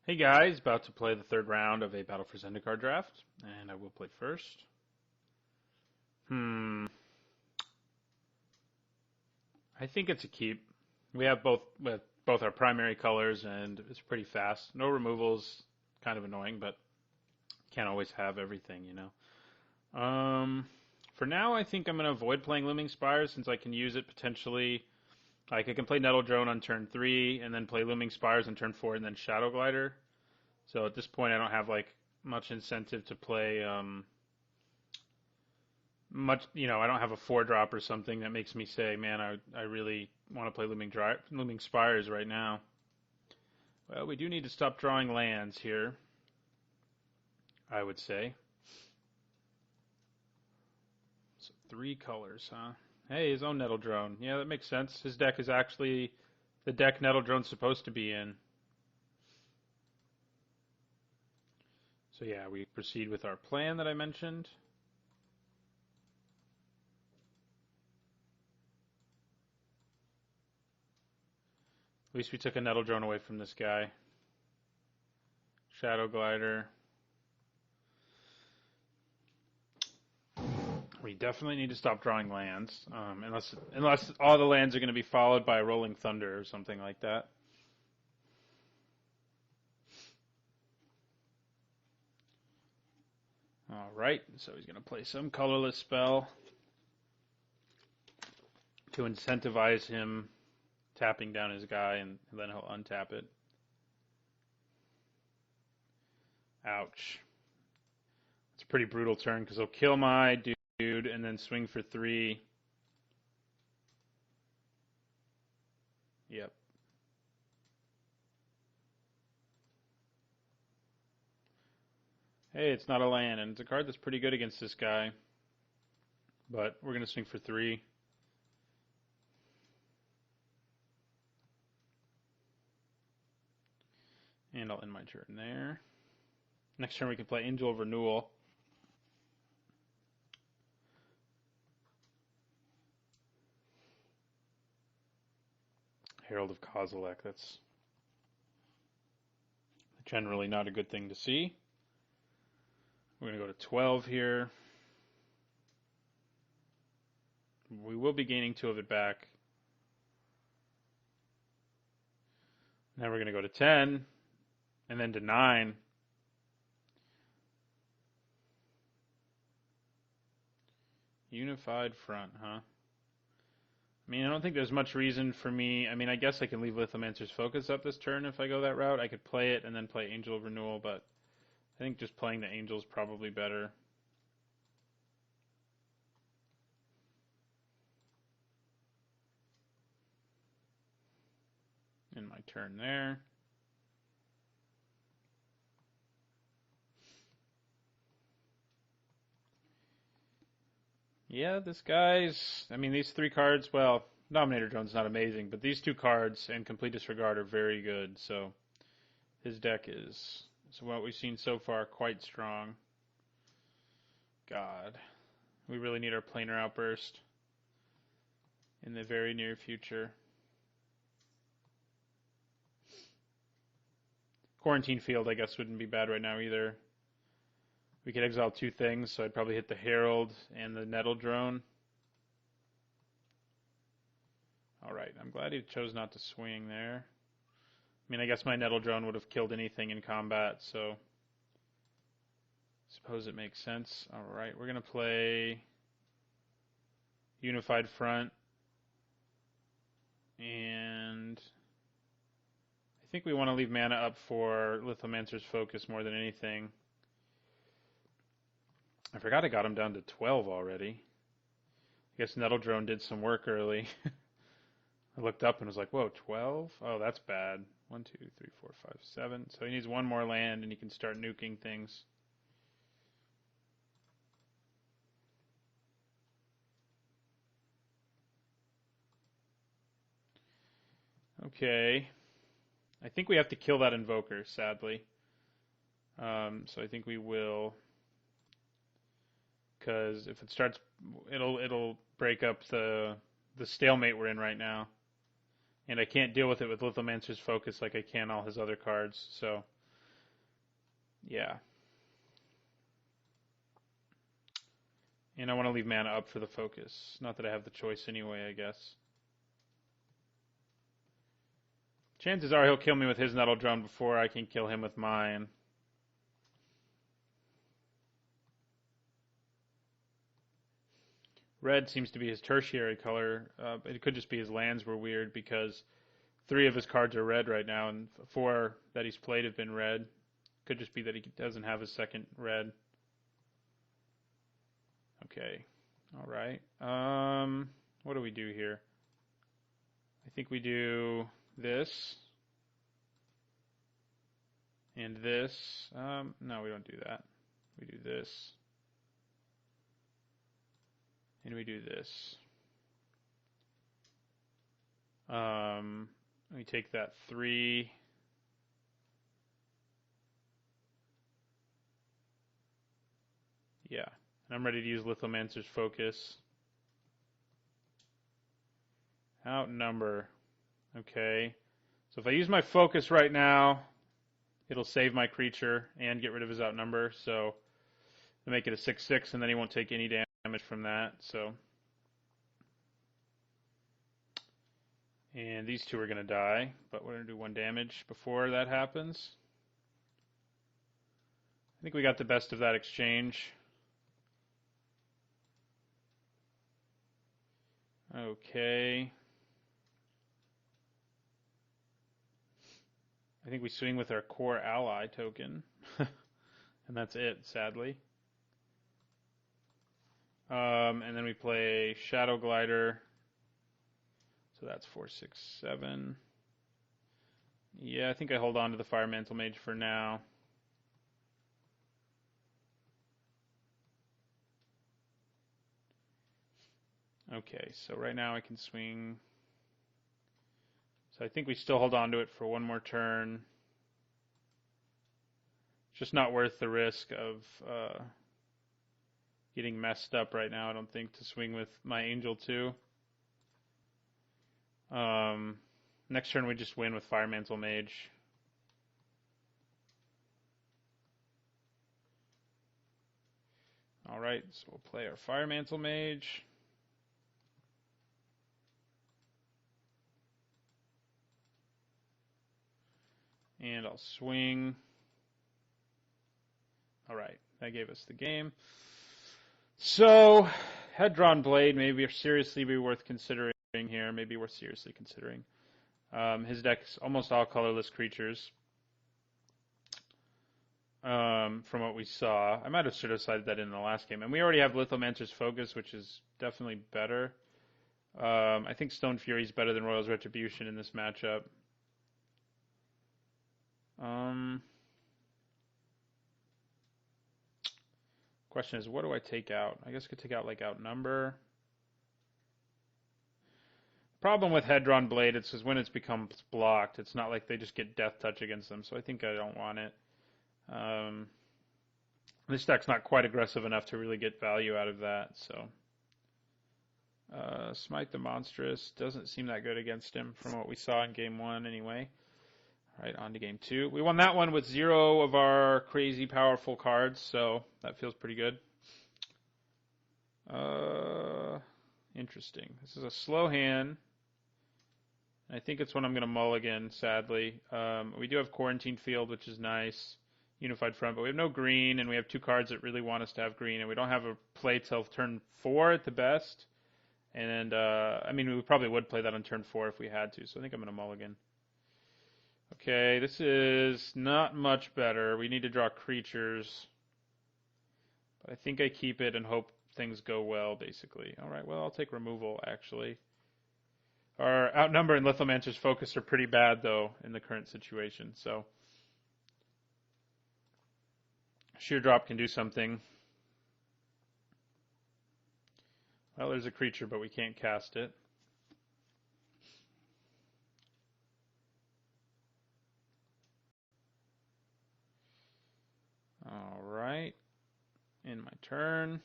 Hey guys, about to play the third round of a Battle for Zendikar draft, and I will play first. Hmm, I think it's a keep. We have both our primary colors, and it's pretty fast. No removals, kind of annoying, but can't always have everything, you know. For now, I think I'm going to avoid playing Looming Spires since I can use it potentially. Like I can play Nettle Drone on turn 3, and then play Looming Spires on turn 4, and then Shadow Glider. So at this point, I don't have like much incentive to play much. I don't have a 4 drop or something that makes me say, man, I really want to play Looming Spires right now. Well, we do need to stop drawing lands here, I would say. So 3 colors, huh? Hey, his own Nettle Drone. Yeah, that makes sense. His deck is actually the deck Nettle Drone's supposed to be in. So yeah, we proceed with our plan that I mentioned. At least we took a Nettle Drone away from this guy. Shadow Glider. We definitely need to stop drawing lands, unless all the lands are going to be followed by Rolling Thunder or something like that. All right, so he's going to play some colorless spell to incentivize him tapping down his guy, and then he'll untap it. Ouch. It's a pretty brutal turn because he'll kill my dude and then swing for 3. Yep. Hey, it's not a land, and it's a card that's pretty good against this guy. But we're going to swing for 3. And I'll end my turn there. Next turn we can play Angel of Renewal. Herald of Kozilek, that's generally not a good thing to see. We're going to go to 12 here. We will be gaining 2 of it back. Now we're going to go to 10, and then to 9. Unified Front, huh? I mean, I don't think there's much reason for me. I mean, I guess I can leave Lithomancer's Focus up this turn if I go that route. I could play it and then play Angel of Renewal, but I think just playing the Angel is probably better. In my turn there. Yeah, this guy's. I mean, these 3 cards. Well, Dominator Drone's not amazing, but these 2 cards and Complete Disregard are very good. So his deck is what we've seen so far, quite strong. God, we really need our Planar Outburst in the very near future. Quarantine Field, I guess, wouldn't be bad right now either. We could exile 2 things, so I'd probably hit the Herald and the Nettle Drone. Alright, I'm glad he chose not to swing there. I mean, I guess my Nettle Drone would have killed anything in combat, so suppose it makes sense. Alright, we're going to play Unified Front, and I think we want to leave mana up for Lithomancer's Focus more than anything. I forgot I got him down to 12 already. I guess Nettle Drone did some work early. I looked up and was like, whoa, 12? Oh, that's bad. 1, 2, 3, 4, 5, 7. So he needs 1 more land and he can start nuking things. Okay. I think we have to kill that Invoker, sadly. So I think we will. Because if it starts, it'll break up the stalemate we're in right now. And I can't deal with it with Lithomancer's Focus like I can all his other cards. So Yeah. And I want to leave mana up for the focus. Not that I have the choice anyway, I guess. Chances are he'll kill me with his Nettle Drum before I can kill him with mine. Red seems to be his tertiary color. It could just be his lands were weird because 3 of his cards are red right now, and 4 that he's played have been red. Could just be that he doesn't have his second red. Okay. All right. What do we do here? I think we do this and this. No, we don't do that. We do this. And we do this. We take that 3. Yeah. And I'm ready to use Lithomancer's Focus. Outnumber. Okay. So if I use my Focus right now, it'll save my creature and get rid of his Outnumber. So to make it a 6/6, and then he won't take any damage from that. So, and these 2 are going to die, but we're going to do 1 damage before that happens. I think we got the best of that exchange. Okay. I think we swing with our core ally token. And that's it, sadly. And then we play Shadow Glider. So that's 4, 6, 7. Yeah, I think I hold on to the Fire Mantle Mage for now. Okay, so right now I can swing. So I think we still hold on to it for 1 more turn. It's just not worth the risk of getting messed up right now, I don't think, to swing with my Angel 2. Next turn we just win with Fire Mantle Mage. Alright, so we'll play our Fire Mantle Mage. And I'll swing. Alright, that gave us the game. So, Head-Drawn Blade maybe seriously be worth considering here. Maybe worth seriously considering. His deck's almost all colorless creatures. From what we saw. I might have sort of decided that in the last game. And we already have Lithomancer's Focus, which is definitely better. I think Stone Fury is better than Royal's Retribution in this matchup. Question is, what do I take out? I guess I could take out, like, Outnumber. Problem with Head-Drawn Blade is when it's becomes blocked, it's not like they just get Death Touch against them, so I think I don't want it. This deck's not quite aggressive enough to really get value out of that, so. Smite the Monstrous doesn't seem that good against him from what we saw in Game 1 anyway. Alright, on to Game 2. We won that one with 0 of our crazy powerful cards, so that feels pretty good. Interesting. This is a slow hand. I think it's one I'm going to mulligan, sadly. We do have Quarantine Field, which is nice. Unified Front, but we have no green, and we have 2 cards that really want us to have green, and we don't have a play till turn 4 at the best. And, I mean, we probably would play that on turn 4 if we had to, so I think I'm going to mulligan. Okay, this is not much better. We need to draw creatures. But I think I keep it and hope things go well, basically. Alright, well, I'll take removal, actually. Our Outnumber and Lithomancer's Focus are pretty bad, though, in the current situation, so. Sheer Drop can do something. Well, there's a creature, but we can't cast it. Alright. In my turn.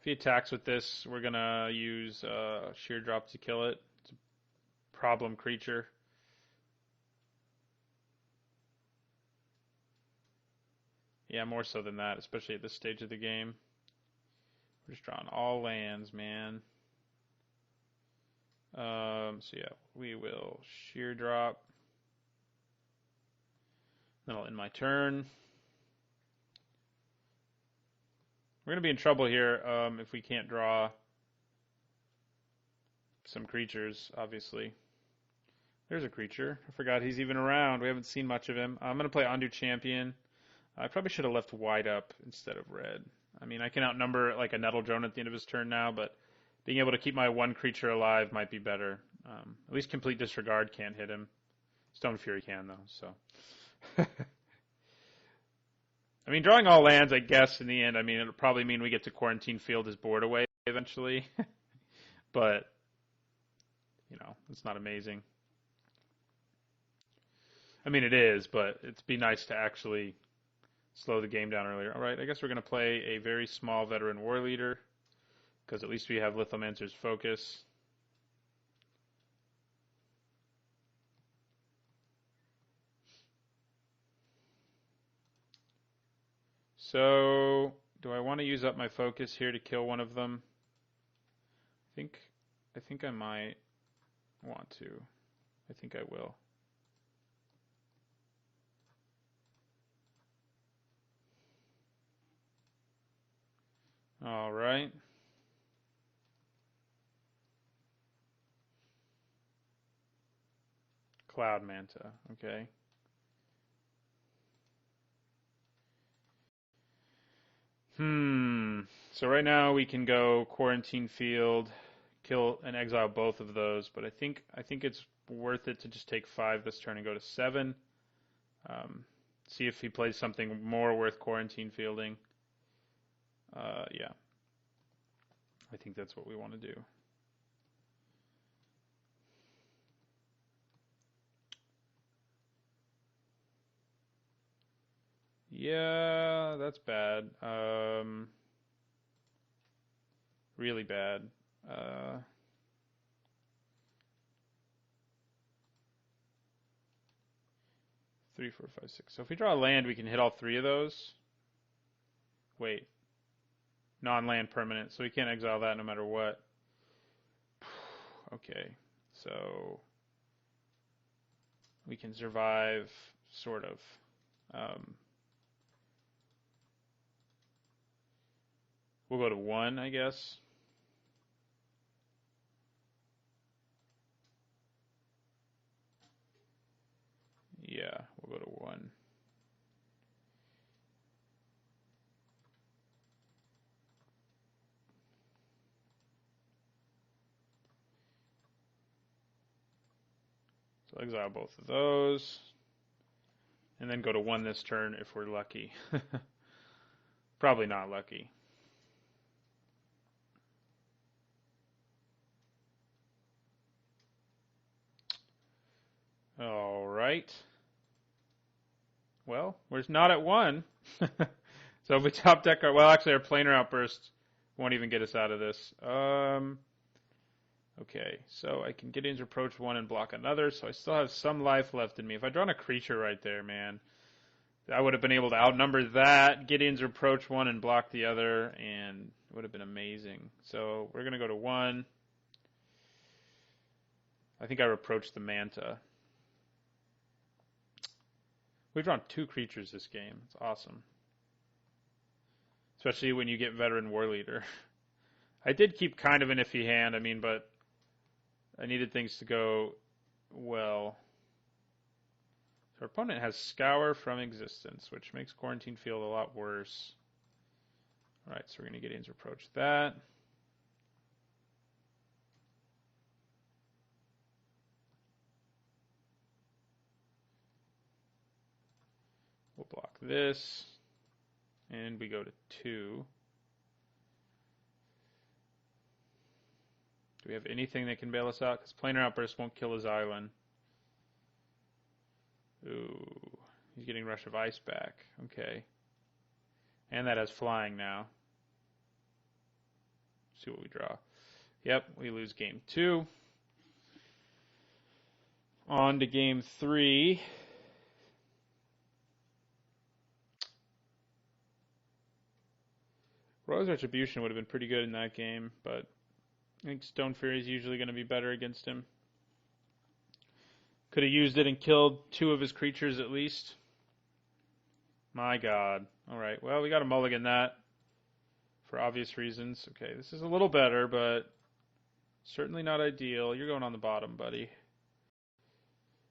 If he attacks with this, we're going to use Sheer Drop to kill it. It's a problem creature. Yeah, more so than that, especially at this stage of the game. We're just drawing all lands, man. So yeah, we will sheer drop. Then I'll end my turn. We're going to be in trouble here if we can't draw some creatures, obviously. There's a creature. I forgot he's even around. We haven't seen much of him. I'm going to play Undo Champion. I probably should have left white up instead of red. I mean, I can outnumber like a Nettle Drone at the end of his turn now, but being able to keep my one creature alive might be better. At least Complete Disregard can't hit him. Stone Fury can, though, so. I mean, drawing all lands, I guess, in the end, I mean, it'll probably mean we get to Quarantine Field his board away eventually. But, you know, it's not amazing. I mean, it is, but it'd be nice to actually slow the game down earlier. All right, I guess we're going to play a very small Veteran War Leader, because at least we have Lithomancer's Focus. So, do I want to use up my focus here to kill one of them? I think I might want to. I think I will. All right. Cloud Manta, okay. So right now we can go Quarantine Field, kill and exile both of those, but I think it's worth it to just take 5 this turn and go to 7. See if he plays something more worth Quarantine Fielding. Yeah. I think that's what we want to do. Yeah, that's bad. Really bad. 3, 4, 5, 6. So if we draw a land, we can hit all 3 of those. Wait. Non-land permanent, so we can't exile that no matter what. Okay, so we can survive, sort of. We'll go to 1, I guess. Yeah, we'll go to 1. So exile both of those. And then go to 1 this turn if we're lucky. Probably not lucky. All right. Well, we're not at 1. So if we top deck our... Well, actually, our Planar Outburst won't even get us out of this. Okay, so I can Gideon's Reproach 1 and block another, so I still have some life left in me. If I'd drawn a creature right there, man, I would have been able to outnumber that, Gideon's Reproach 1 and block the other, and it would have been amazing. So we're going to go to 1. I think I reproached the Manta. We've drawn 2 creatures this game. It's awesome. Especially when you get Veteran War Leader. I did keep kind of an iffy hand, I mean, but I needed things to go well. So our opponent has Scour from Existence, which makes Quarantine Field a lot worse. Alright, so we're going to Gideon's Reproach that. We'll block this. And we go to 2. Do we have anything that can bail us out? Because Planar Outburst won't kill his island. Ooh, he's getting Rush of Ice back. Okay. And that has flying now. See what we draw. Yep, we lose game 2. On to game 3. Roy's Retribution would have been pretty good in that game, but I think Stone Fury is usually going to be better against him. Could have used it and killed 2 of his creatures at least. My god. Alright, well, we got to mulligan that for obvious reasons. Okay, this is a little better, but certainly not ideal. You're going on the bottom, buddy.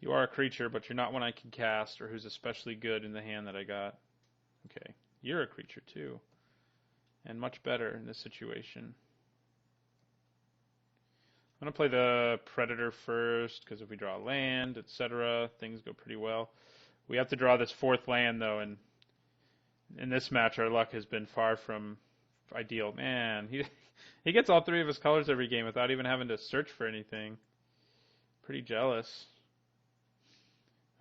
You are a creature, but you're not one I can cast or who's especially good in the hand that I got. Okay, you're a creature too. And much better in this situation. I'm going to play the Predator first, because if we draw land, etc., things go pretty well. We have to draw this 4th land, though, and in this match, our luck has been far from ideal. Man, he gets all 3 of his colors every game without even having to search for anything. Pretty jealous.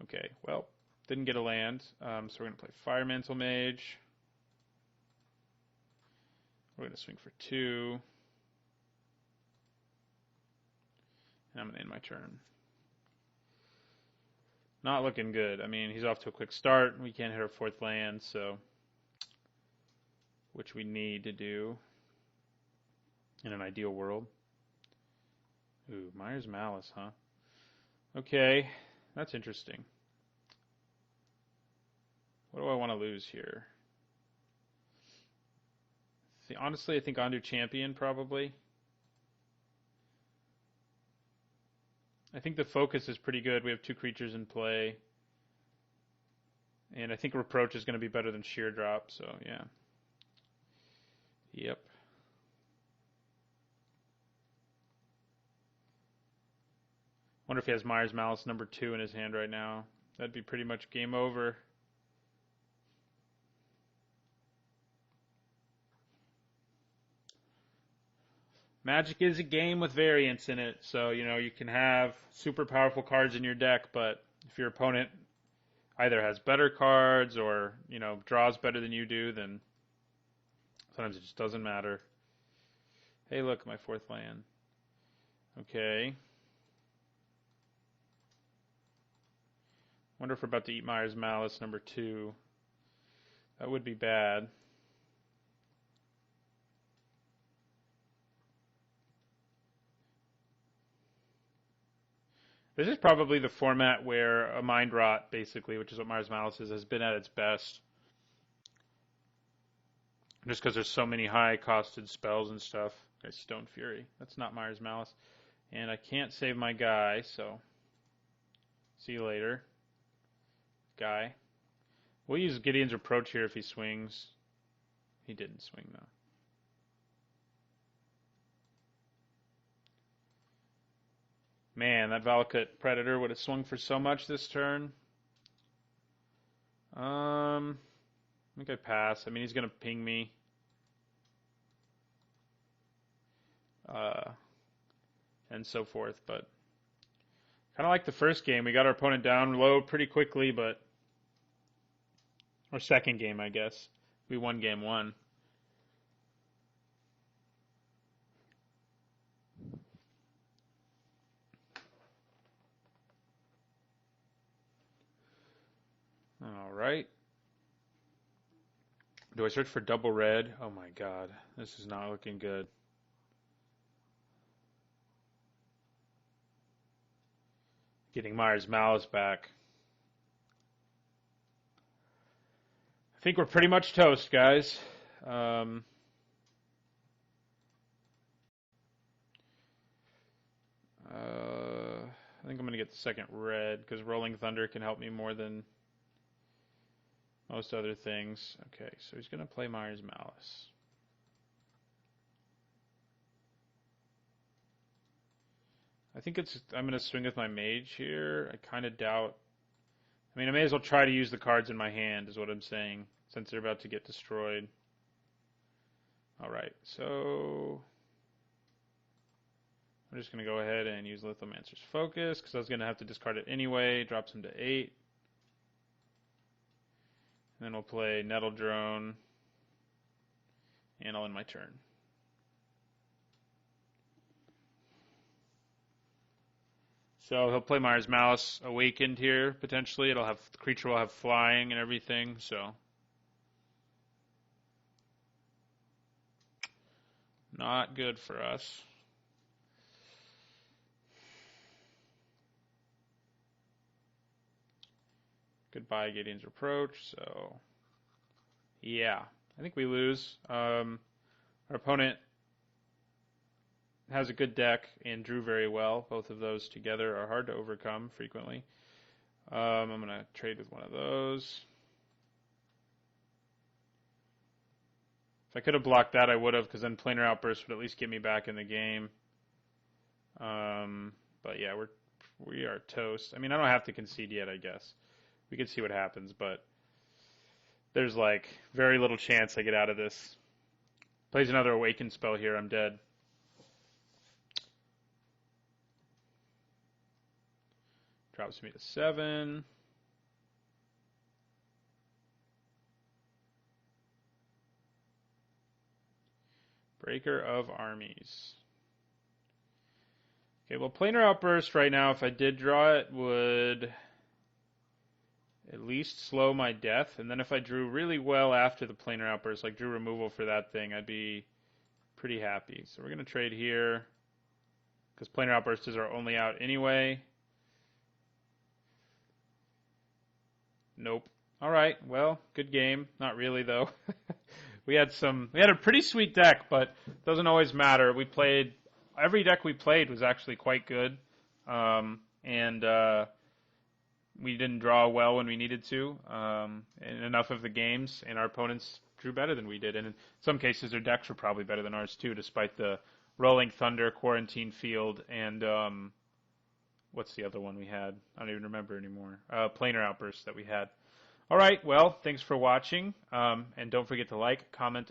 Okay, well, didn't get a land, so we're going to play Fire Mantle Mage. We're going to swing for 2. And I'm going to end my turn. Not looking good. I mean, he's off to a quick start. We can't hit our 4th land, so which we need to do in an ideal world. Ooh, Myers Malice, huh? Okay, that's interesting. What do I want to lose here? See, honestly, I think Ondu Champion, probably. I think the focus is pretty good. We have 2 creatures in play. And I think Reproach is going to be better than Sheer Drop, so yeah. Yep. Wonder if he has Myers Malice number 2 in his hand right now. That'd be pretty much game over. Magic is a game with variance in it, so you can have super powerful cards in your deck, but if your opponent either has better cards or draws better than you do, then sometimes it just doesn't matter. Hey, look, my 4th land. Okay. Wonder if we're about to eat Myers Malice number 2. That would be bad. This is probably the format where a Mind Rot, basically, which is what Myers Malice is, has been at its best. Just because there's so many high-costed spells and stuff. Okay, Stone Fury. That's not Myers Malice. And I can't save my guy, so see you later. Guy. We'll use Gideon's Reproach here if he swings. He didn't swing, though. Man, that Valakut Predator would have swung for so much this turn. I think I pass. I mean, he's going to ping me. And so forth, but kind of like the first game. We got our opponent down low pretty quickly, but... Or second game, I guess. We won game 1. All right. Do I search for double red? Oh my god. This is not looking good. Getting Myers Malice back. I think we're pretty much toast, guys. I think I'm going to get the second red because Rolling Thunder can help me more than most other things. Okay, so he's going to play Myers Malice. I think I'm going to swing with my mage here. I kind of doubt. I mean, I may as well try to use the cards in my hand, is what I'm saying, since they're about to get destroyed. All right, so I'm just going to go ahead and use Lithomancer's Focus, because I was going to have to discard it anyway. Drops him to 8. And then we'll play Nettle Drone, and I'll end my turn. So he'll play Myers Malice Awakened here, potentially. The creature will have flying and everything, so. Not good for us. Goodbye, Gideon's Reproach, so. Yeah, I think we lose. Our opponent has a good deck and drew very well. Both of those together are hard to overcome frequently. I'm going to trade with one of those. If I could have blocked that, I would have, because then Planar Outburst would at least get me back in the game. But yeah, we are toast. I mean, I don't have to concede yet, I guess. We can see what happens, but there's like very little chance I get out of this. Plays another Awaken spell here, I'm dead. Drops me to 7. Breaker of Armies. Okay, well, Planar Outburst right now, if I did draw it, would at least slow my death. And then if I drew really well after the Planar Outburst, like drew removal for that thing, I'd be pretty happy. So we're going to trade here, because Planar Outburst is our only out anyway. Nope. All right, well, good game. Not really, though. We had a pretty sweet deck, but it doesn't always matter. Every deck we played was actually quite good, and we didn't draw well when we needed to in enough of the games, and our opponents drew better than we did. And in some cases, their decks were probably better than ours too, despite the Rolling Thunder, Quarantine Field, and what's the other one we had? I don't even remember anymore. Planar Outburst that we had. All right, well, thanks for watching, and don't forget to like, comment,